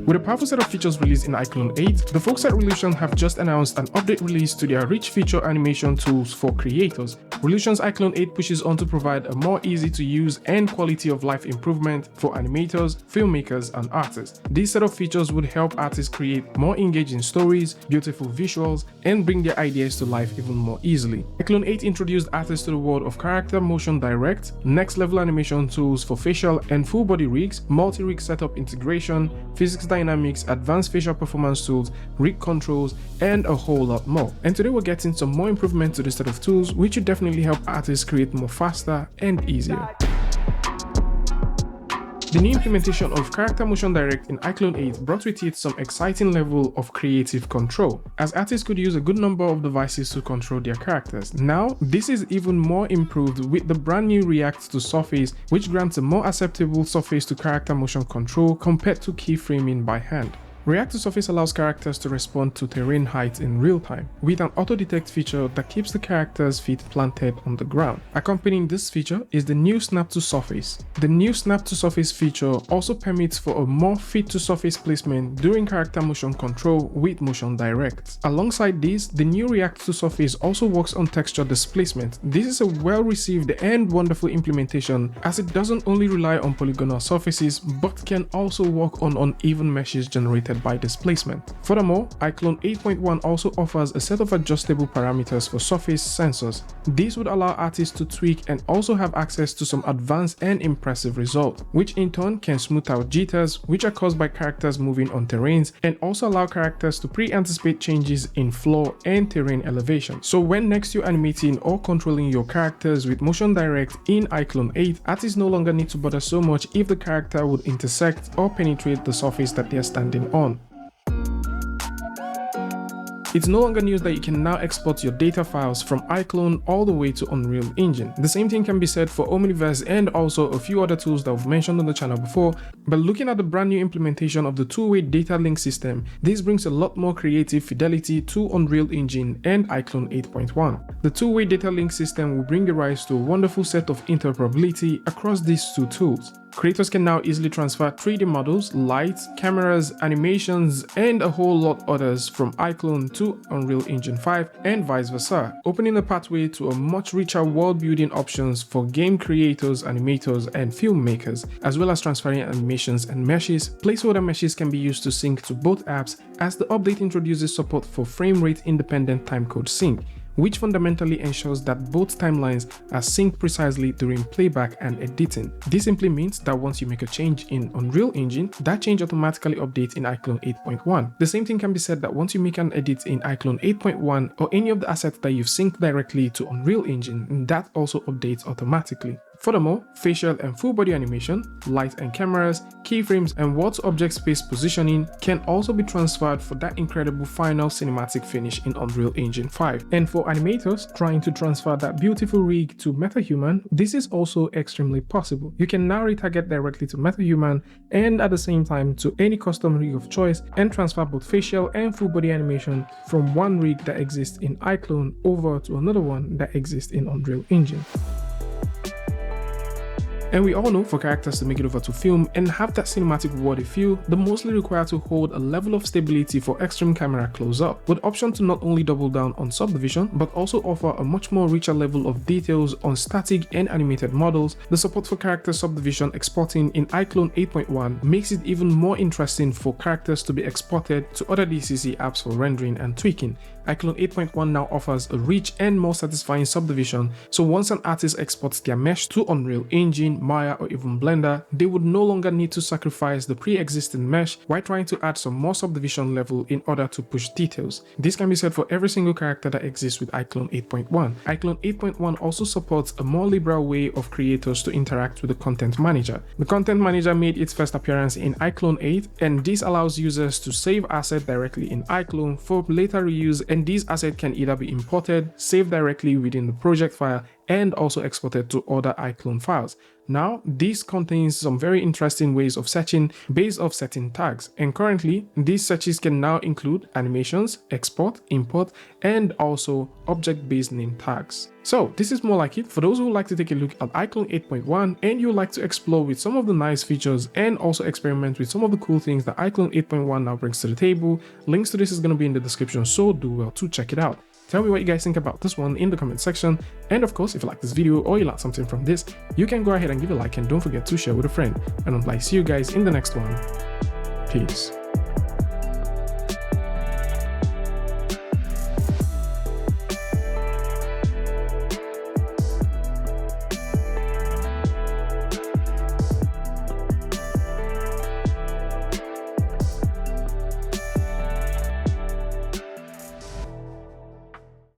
With a powerful set of features released in iClone 8, the folks at Realtime have just announced an update release to their rich feature animation tools for creators. Realtime's iClone 8 pushes on to provide a more easy to use and quality of life improvement for animators, filmmakers, and artists. This set of features would help artists create more engaging stories, beautiful visuals, and bring their ideas to life even more easily. iClone 8 introduced artists to the world of character motion direct, next-level animation tools for facial and full-body rigs, multi-rig setup integration, physics dynamics, advanced facial performance tools, rig controls, and a whole lot more. And today we're getting some more improvement to this set of tools, which should definitely help artists create more faster and easier. The new implementation of Character Motion Direct in iClone 8 brought with it some exciting level of creative control, as artists could use a good number of devices to control their characters. Now, this is even more improved with the brand new React to Surface, which grants a more acceptable surface to character motion control compared to keyframing by hand. React to Surface allows characters to respond to terrain height in real time, with an auto-detect feature that keeps the character's feet planted on the ground. Accompanying this feature is the new Snap to Surface. The new Snap to Surface feature also permits for a more fit-to-surface placement during character motion control with Motion Direct. Alongside this, the new React to Surface also works on texture displacement. This is a well-received and wonderful implementation, as it doesn't only rely on polygonal surfaces, but can also work on uneven meshes generated by displacement. Furthermore, iClone 8.1 also offers a set of adjustable parameters for surface sensors. This would allow artists to tweak and also have access to some advanced and impressive results, which in turn can smooth out jitters, which are caused by characters moving on terrains, and also allow characters to pre-anticipate changes in floor and terrain elevation. So when next you're animating or controlling your characters with Motion Direct in iClone 8, artists no longer need to bother so much if the character would intersect or penetrate the surface that they're standing on. It's no longer news that you can now export your data files from iClone all the way to Unreal Engine. The same thing can be said for Omniverse and also a few other tools that we've mentioned on the channel before, but looking at the brand new implementation of the two-way data link system, this brings a lot more creative fidelity to Unreal Engine and iClone 8.1. The two-way data link system will bring a rise to a wonderful set of interoperability across these two tools. Creators can now easily transfer 3D models, lights, cameras, animations, and a whole lot others from iClone to Unreal Engine 5 and vice versa, opening a pathway to a much richer world-building options for game creators, animators, and filmmakers, as well as transferring animations and meshes. Placeholder meshes can be used to sync to both apps, as the update introduces support for frame rate independent timecode sync, which fundamentally ensures that both timelines are synced precisely during playback and editing. This simply means that once you make a change in Unreal Engine, that change automatically updates in iClone 8.1. The same thing can be said that once you make an edit in iClone 8.1 or any of the assets that you've synced directly to Unreal Engine, that also updates automatically. Furthermore, facial and full body animation, light and cameras, keyframes, and wall to object space positioning can also be transferred for that incredible final cinematic finish in Unreal Engine 5. And for animators trying to transfer that beautiful rig to MetaHuman, this is also extremely possible. You can now retarget directly to MetaHuman and at the same time to any custom rig of choice and transfer both facial and full body animation from one rig that exists in iClone over to another one that exists in Unreal Engine. And we all know for characters to make it over to film and have that cinematic worthy feel, they mostly require to hold a level of stability for extreme camera close-up, with option to not only double down on subdivision, but also offer a much more richer level of details on static and animated models. The support for character subdivision exporting in iClone 8.1 makes it even more interesting for characters to be exported to other DCC apps for rendering and tweaking. iClone 8.1 now offers a rich and more satisfying subdivision, so once an artist exports their mesh to Unreal Engine, Maya, or even Blender, they would no longer need to sacrifice the pre-existing mesh while trying to add some more subdivision level in order to push details. This can be said for every single character that exists with iClone 8.1. iClone 8.1 also supports a more liberal way of creators to interact with the content manager. The content manager made its first appearance in iClone 8, and this allows users to save assets directly in iClone for later reuse, and these assets can either be imported, saved directly within the project file, and also exported to other iClone files. Now, this contains some very interesting ways of searching based off certain tags, and currently these searches can now include animations, export, import, and also object-based name tags. So this is more like it for those who like to take a look at iClone 8.1 and you like to explore with some of the nice features and also experiment with some of the cool things that iClone 8.1 now brings to the table. Links to this is going to be in the description, so do well to check it out. Tell me what you guys think about this one in the comment section, and of course if you like this video or you like something from this, you can go ahead and give a like and don't forget to share with a friend, and I'll see you guys in the next one. Peace.